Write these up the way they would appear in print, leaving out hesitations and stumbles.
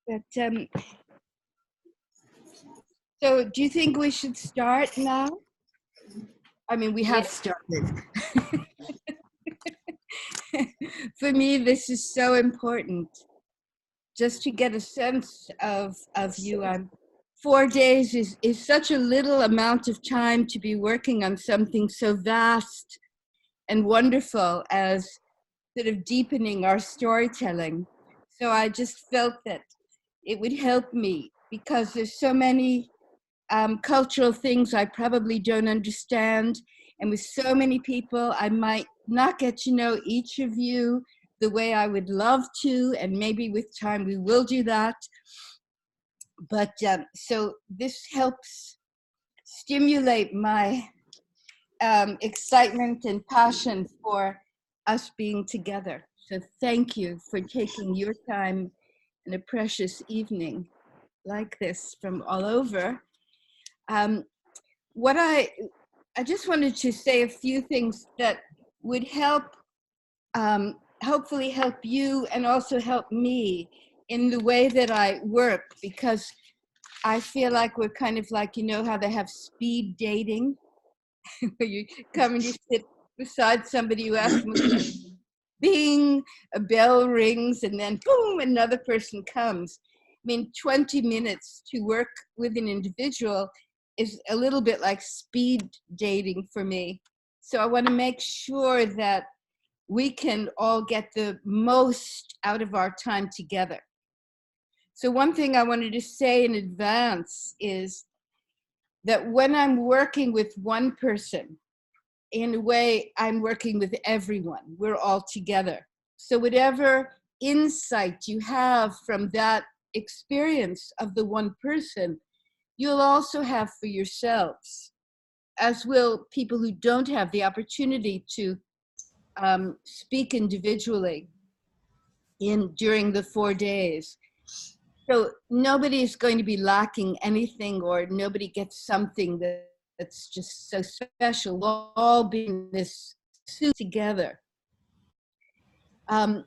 But so do you think we should start now? I mean, we have started. For me, this is so important, just to get a sense of you. 4 days is such a little amount of time to be working on something so vast and wonderful as sort of deepening our storytelling. So I just felt that it would help me because there's so many cultural things I probably don't understand. And with so many people, I might not get to know each of you the way I would love to. And maybe with time we will do that. But so this helps stimulate my excitement and passion for us being together. So thank you for taking your time in a precious evening like this from all over. What I just wanted to say a few things that would help, hopefully help you and also help me in the way that I work, because I feel like we're kind of like, you know how they have speed dating, where you come and you sit beside somebody, you ask them, bing, a bell rings, and then boom, another person comes. I mean, 20 minutes to work with an individual is a little bit like speed dating for me. So I want to make sure that we can all get the most out of our time together. So one thing I wanted to say in advance is that when I'm working with one person, in a way, I'm working with everyone. We're all together. So whatever insight you have from that experience of the one person, you'll also have for yourselves, as will people who don't have the opportunity to speak individually during the 4 days. So nobody's going to be lacking anything, or nobody gets something that's just so special. We'll all be in this suit together. And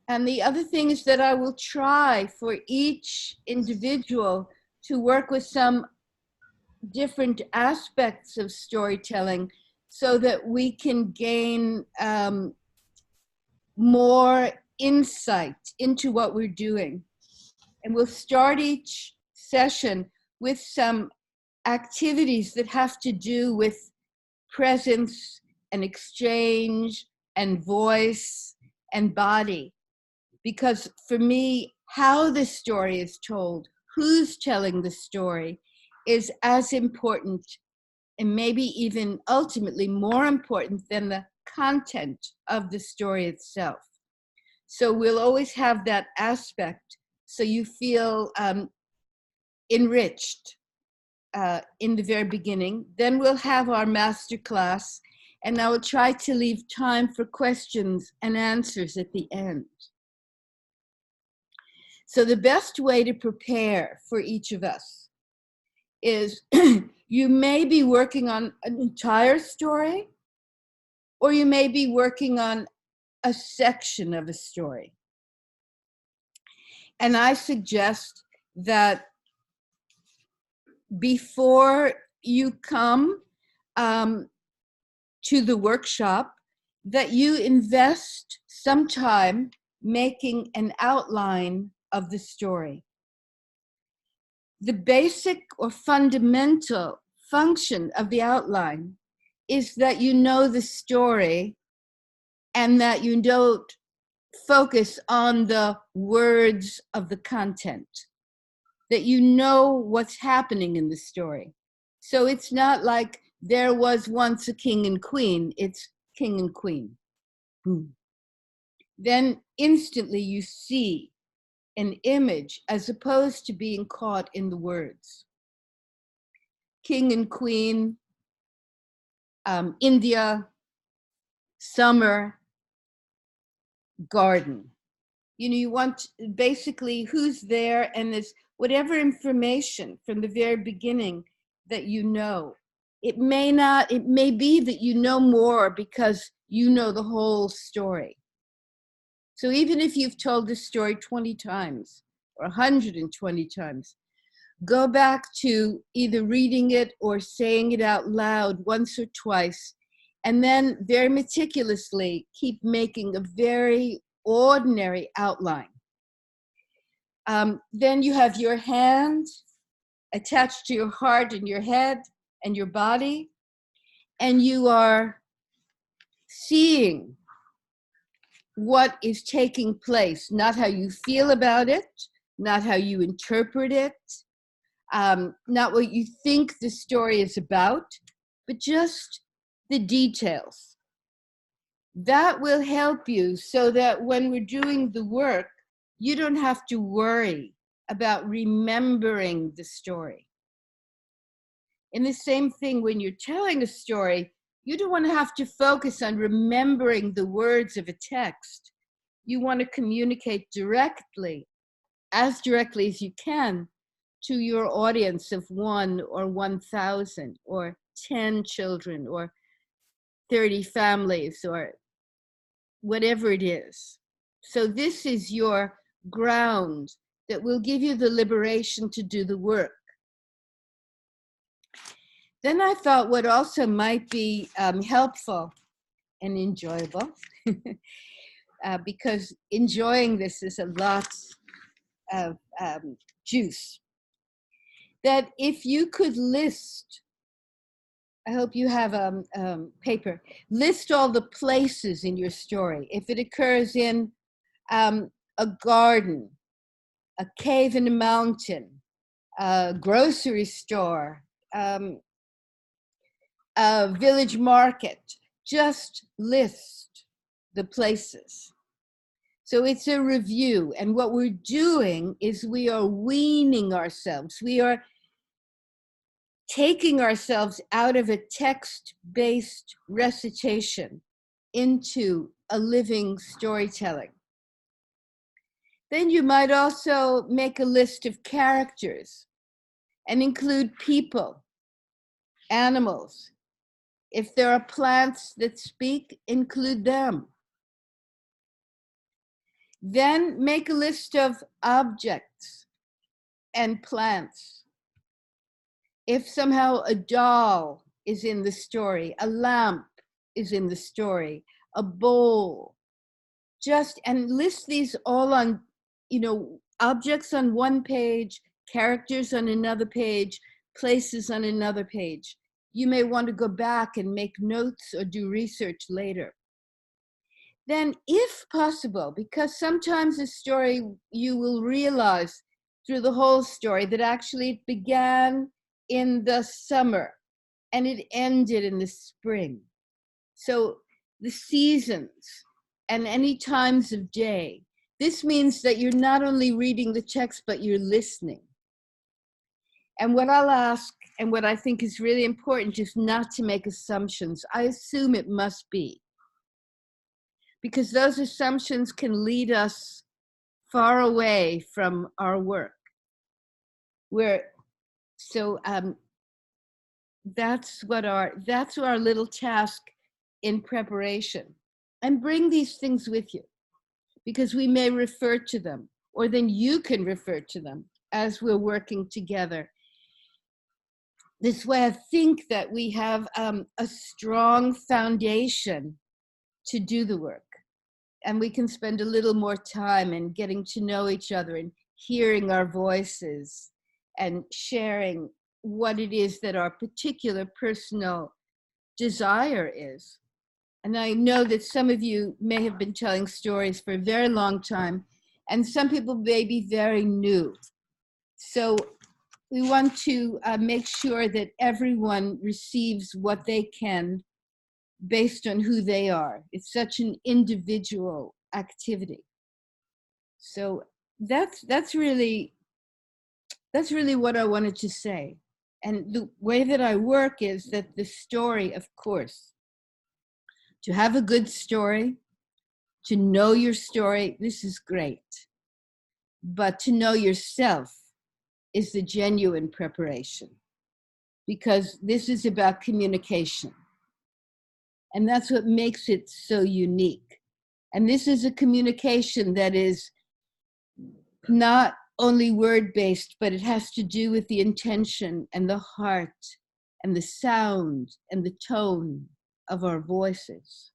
the other thing is that I will try for each individual to work with some different aspects of storytelling so that we can gain more insight into what we're doing. And we'll start each session with some activities that have to do with presence and exchange and voice and body. Because for me, how the story is told, who's telling the story, is as important, and maybe even ultimately more important than the content of the story itself. So we'll always have that aspect, so you feel enriched in the very beginning. Then we'll have our master class, and I will try to leave time for questions and answers at the end. So the best way to prepare for each of us is you may be working on an entire story, or you may be working on a section of a story. And I suggest that before you come to the workshop, that you invest some time making an outline of the story. The basic or fundamental function of the outline is that you know the story and that you don't focus on the words of the content, that you know what's happening in the story. So it's not like there was once a king and queen, it's king and queen. Boom. Then instantly you see an image as opposed to being caught in the words. King and queen, India, summer, garden. You know, you want basically who's there, and there's whatever information from the very beginning that you know. It may be that you know more because you know the whole story. So even if you've told the story 20 times or 120 times, go back to either reading it or saying it out loud once or twice, and then very meticulously keep making a very ordinary outline. Then you have your hand attached to your heart and your head and your body, and you are seeing what is taking place, not how you feel about it, not how you interpret it, not what you think the story is about, but just the details. That will help you so that when we're doing the work, you don't have to worry about remembering the story. In the same thing, when you're telling a story, you don't want to have to focus on remembering the words of a text. You want to communicate directly, as directly as you can, to your audience of 1 or 1,000 or 10 children or 30 families or whatever it is. So this is your ground that will give you the liberation to do the work. Then I thought what also might be helpful and enjoyable, because enjoying this is a lot of juice, that if you could list, I hope you have paper, list all the places in your story. If it occurs in a garden, a cave in a mountain, a grocery store, a village market, just list the places. So it's a review, and what we're doing is we are weaning ourselves. We are taking ourselves out of a text-based recitation into a living storytelling. Then you might also make a list of characters and include people, animals. If there are plants that speak, include them. Then make a list of objects and plants. If somehow a doll is in the story, a lamp is in the story, a bowl, and list these all on, objects on one page, characters on another page, places on another page. You may want to go back and make notes or do research later. Then, if possible, because sometimes a story you will realize through the whole story that actually it began in the summer and it ended in the spring. So the seasons and any times of day. This means that you're not only reading the text, but you're listening. And what I'll ask, and what I think is really important, is not to make assumptions. I assume it must be, because those assumptions can lead us far away from our work. That's our little task in preparation. And bring these things with you, because we may refer to them, or then you can refer to them as we're working together. This way, I think that we have a strong foundation to do the work. And we can spend a little more time in getting to know each other and hearing our voices and sharing what it is that our particular personal desire is. And I know that some of you may have been telling stories for a very long time, and some people may be very new. So we want to make sure that everyone receives what they can based on who they are. It's such an individual activity. So that's really what I wanted to say. And the way that I work is that the story, of course, to have a good story, to know your story, this is great. But to know yourself is the genuine preparation, because this is about communication. And that's what makes it so unique. And this is a communication that is not only word-based, but it has to do with the intention and the heart and the sound and the tone of our voices.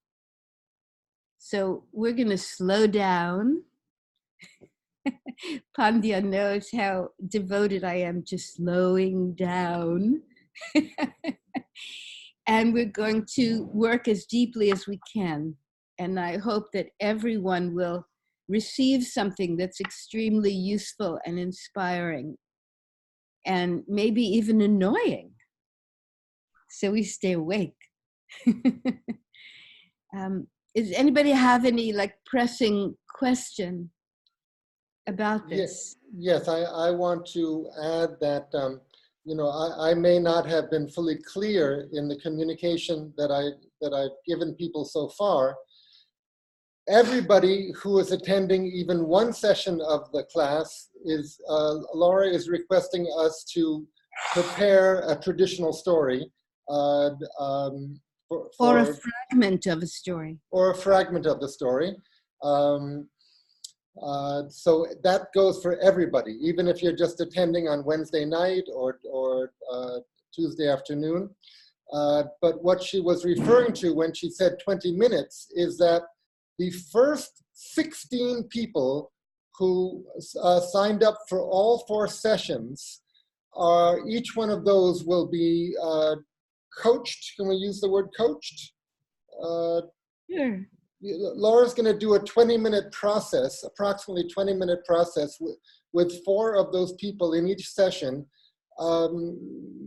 So we're going to slow down. Pandya knows how devoted I am to slowing down. And we're going to work as deeply as we can. And I hope that everyone will receive something that's extremely useful and inspiring and maybe even annoying, so we stay awake. Does anybody have any pressing question about this? Yes, I want to add that, I may not have been fully clear in the communication that I've given people so far. Everybody who is attending even one session of the class Laura is requesting us to prepare a traditional story. Or a fragment of a story. Or a fragment of the story. So that goes for everybody, even if you're just attending on Wednesday night or Tuesday afternoon. But what she was referring to when she said 20 minutes is that the first 16 people who signed up for all 4 sessions, each one of those will be coached. Can we use the word coached? Sure. Laura's going to do a 20-minute process, approximately 20-minute process with 4 of those people in each session,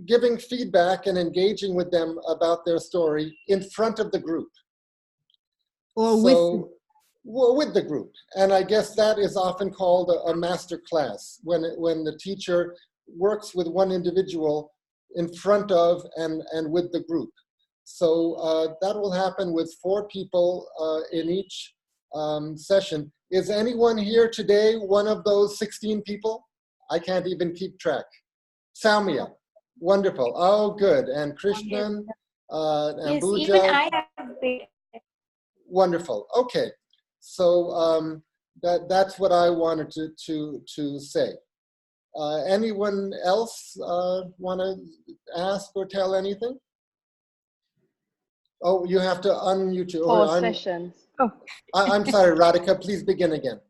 giving feedback and engaging with them about their story in front of the group. Or with the group. And I guess that is often called a master class, when the teacher works with one individual in front of and with the group. So that will happen with 4 people in each session. Is anyone here today one of those 16 people? I can't even keep track. Saumya, wonderful. Oh, good. And Krishnan, and yes, Bhuja. even I have been. Wonderful. Okay. So that's what I wanted to say. Anyone else want to ask or tell anything? Oh, you have to unmute you. 4 sessions. Oh, I'm sorry, Radhika, please begin again.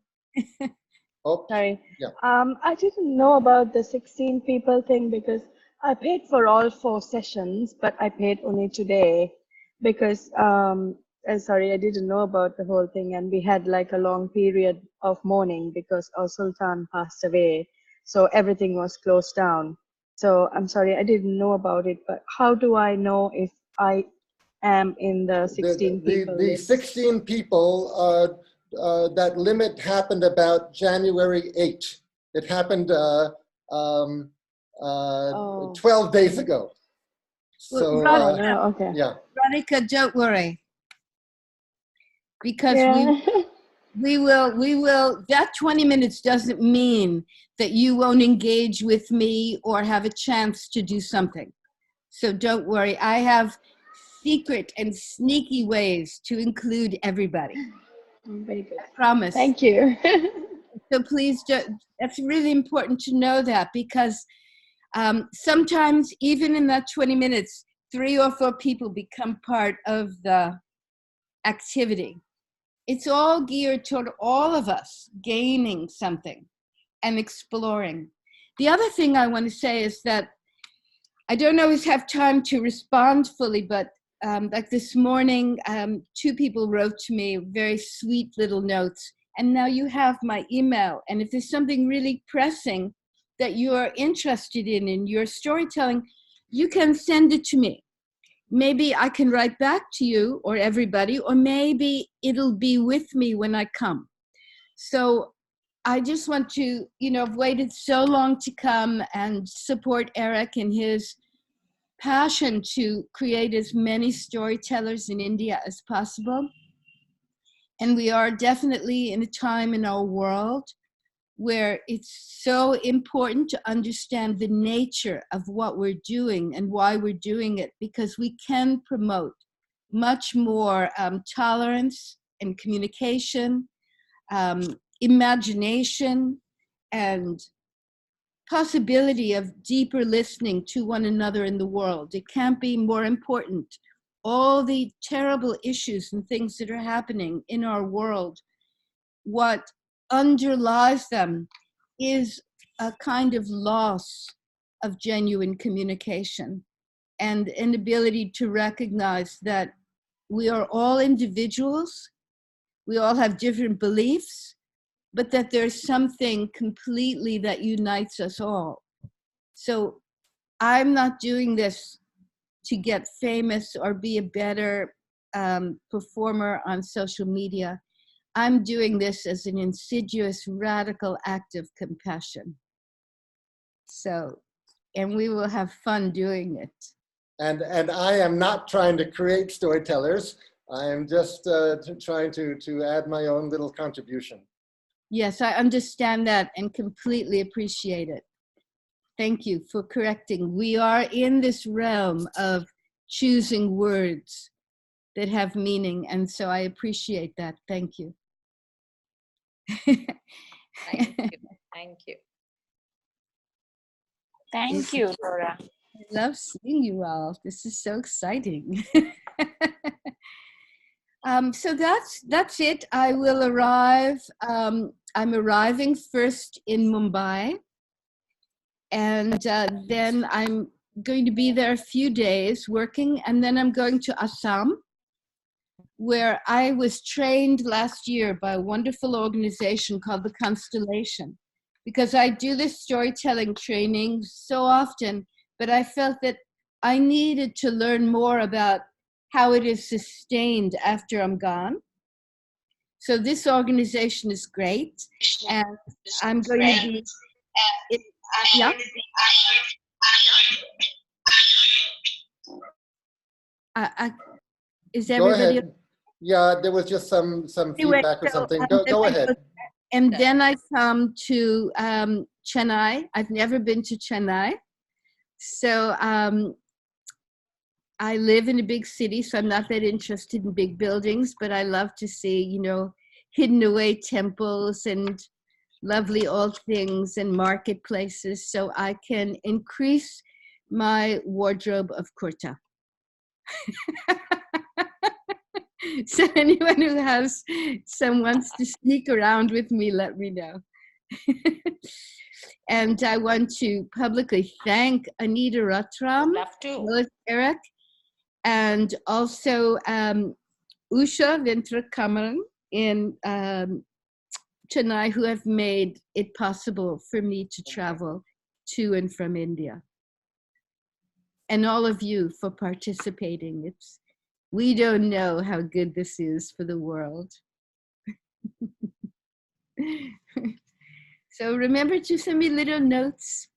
Oh, sorry. yeah. I didn't know about the 16 people thing because I paid for all 4 sessions, but I paid only today because, sorry, I didn't know about the whole thing. And we had a long period of mourning because our Sultan passed away. So everything was closed down. So I'm sorry, I didn't know about it, but how do I know if I am in the 16 people The list? 16 people, that limit happened about January 8th. It happened 12 days ago. So, okay. Yeah. Radhika, don't worry. Because Yeah. we will, that 20 minutes doesn't mean that you won't engage with me or have a chance to do something. So don't worry. I have secret and sneaky ways to include everybody. Very good. I promise. Thank you. So please, that's really important to know that, because sometimes even in that 20 minutes, 3 or 4 people become part of the activity. It's all geared toward all of us gaining something and exploring. The other thing I want to say is that I don't always have time to respond fully, but like this morning, 2 people wrote to me very sweet little notes, and now you have my email. And if there's something really pressing that you're interested in your storytelling, you can send it to me. Maybe I can write back to you or everybody, or maybe it'll be with me when I come. So I just want to, I've waited so long to come and support Eric in his passion to create as many storytellers in India as possible. And we are definitely in a time in our world where it's so important to understand the nature of what we're doing and why we're doing it, because we can promote much more tolerance and communication, imagination, and possibility of deeper listening to one another in the world. It can't be more important. All the terrible issues and things that are happening in our world, what underlies them is a kind of loss of genuine communication and an ability to recognize that we are all individuals, we all have different beliefs, but that there's something completely that unites us all. So I'm not doing this to get famous or be a better performer on social media. I'm doing this as an insidious, radical act of compassion. So, and we will have fun doing it. And I am not trying to create storytellers. I am just trying to add my own little contribution. Yes, I understand that and completely appreciate it. Thank you for correcting. We are in this realm of choosing words that have meaning, and so I appreciate that. Thank you. Thank you. Thank you. Thank you, Laura. I love seeing you all. This is so exciting. So that's it. I will arrive. I'm arriving first in Mumbai, and then I'm going to be there a few days working, and then I'm going to Assam, where I was trained last year by a wonderful organization called the Constellation, because I do this storytelling training so often, but I felt that I needed to learn more about how it is sustained after I'm gone. So this organization is great, and I'm going to be, yeah? Is everybody? Go ahead. Yeah, there was just some Anyway, feedback or so, something. Go ahead. And then I come to Chennai. I've never been to Chennai. So I live in a big city, so I'm not that interested in big buildings, but I love to see, you know, hidden away temples and lovely old things and marketplaces, so I can increase my wardrobe of kurta. So anyone who wants to sneak around with me, let me know. And I want to publicly thank Anita Ratram, Love to. Willis Eric, and also Usha Ventrakaran in Chennai, who have made it possible for me to travel to and from India. And all of you for participating. We don't know how good this is for the world. So remember to send me little notes.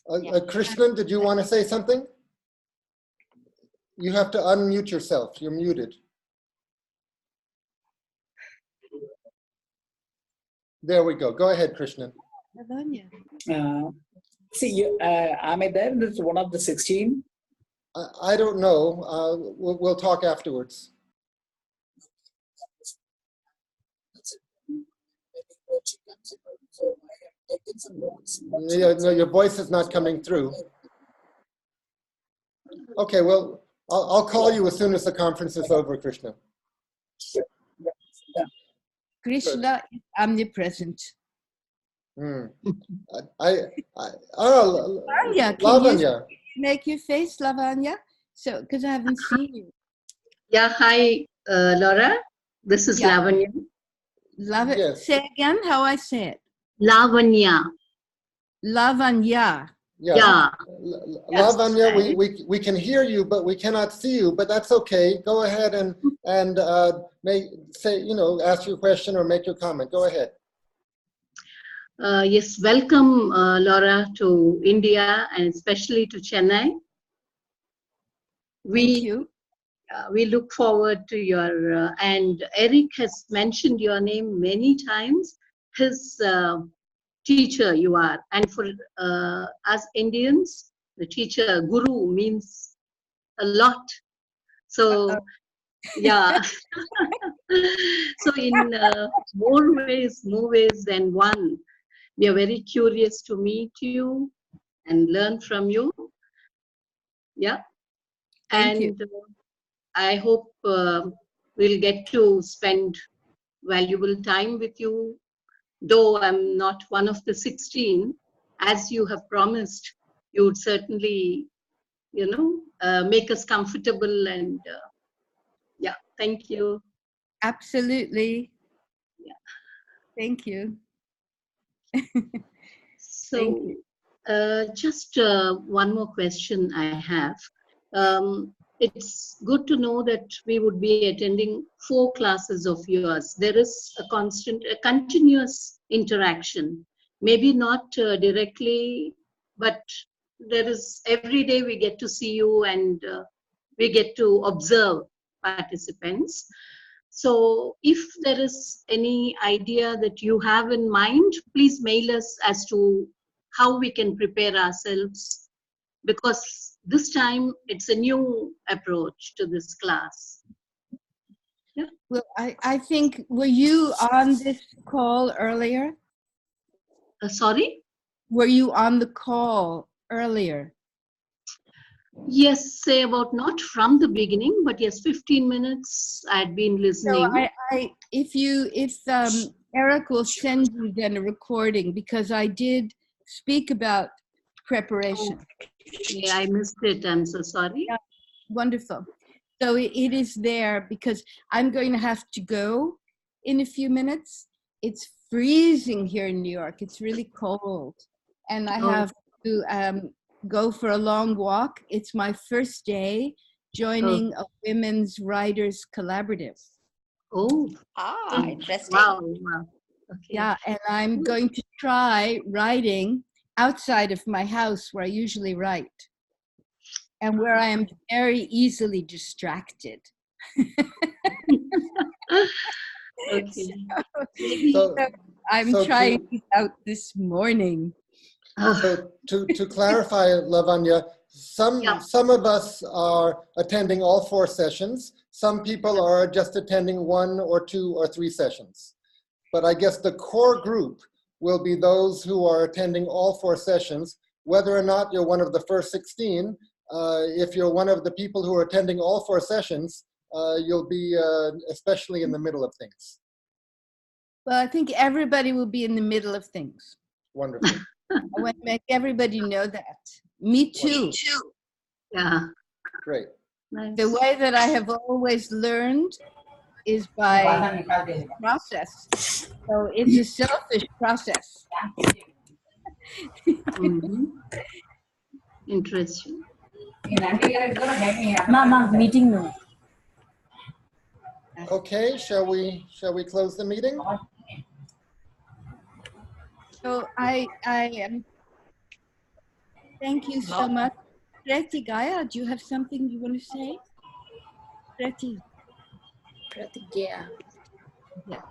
Krishnan, did you want to say something? You have to unmute yourself. You're muted. There we go. Go ahead, Krishnan. Am I there? This is one of the 16. I don't know. We'll talk afterwards. Yeah, no, your voice is not coming through. Okay, well, I'll call you as soon as the conference is over, Krishna. Krishna is omnipresent. Lavanya, can you make your face, Lavanya? So, because I haven't seen you. Yeah, hi, Laura. This is Lavanya. Yes. Say again how I say it. Lavanya. Yeah. Lavanya, we can hear you, but we cannot see you. But that's okay. Go ahead and ask your question or make your comment. Go ahead. Yes, welcome, Laura, to India and especially to Chennai. Thank you. We look forward to your, and Eric has mentioned your name many times, his teacher you are. And for us Indians, the teacher, guru means a lot. So Yeah. So in more ways than one, we are very curious to meet you and learn from you. Yeah. Thank you. And I hope we'll get to spend valuable time with you. Though I'm not one of the 16, as you have promised, you would certainly, make us comfortable. And yeah, thank you. Absolutely. Yeah. Thank you. So, you. just one more question I have. It's good to know that we would be attending 4 classes of yours. There is a continuous interaction. Maybe not directly, but there is every day we get to see you and we get to observe participants. So if there is any idea that you have in mind, please mail us as to how we can prepare ourselves, because this time it's a new approach to this class. Yeah. Well, I think, were you on this call earlier? Sorry? Were you on the call earlier? Yes, say about not from the beginning, but yes, 15 minutes I had been listening. So if Eric will send you then a recording, because I did speak about preparation. Yeah, I missed it. I'm so sorry. Yeah, wonderful. So it is there, because I'm going to have to go in a few minutes. It's freezing here in New York. It's really cold. And I have to go for a long walk. It's my first day joining a women's writers collaborative. Oh. Interesting. Wow. Wow. Okay. Yeah, and I'm going to try writing outside of my house where I usually write, and where I am very easily distracted. Okay. So, I'm so trying it out this morning. So to clarify, Lavanya, Yeah. some of us are attending all 4 sessions. Some people are just attending 1 or 2 or 3 sessions. But I guess the core group will be those who are attending all 4 sessions, whether or not you're one of the first 16. If you're one of the people who are attending all 4 sessions, you'll be especially in the middle of things. Well, I think everybody will be in the middle of things. Wonderful. I want to make everybody know that. Me too. Yeah. Great. Nice. The way that I have always learned is by process. So it's a selfish process. Interesting. Meeting no. Okay, shall we close the meeting? So I am. Thank you so much. Preti Gaya, do you have something you want to say? Preti. Pratigya. Yeah.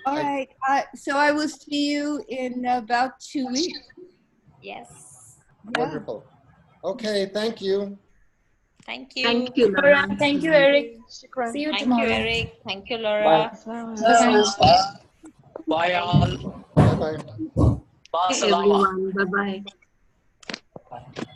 All right. So I will see you in about 2 weeks. Yes. Yeah. Wonderful. Okay, thank you. Thank you. Thank you, Laura. Thank you, Eric. Thank you, Eric. Thank you, Laura. Bye all. Bye-bye. Bye, Hey, Salama. everyone. Bye-bye. Bye.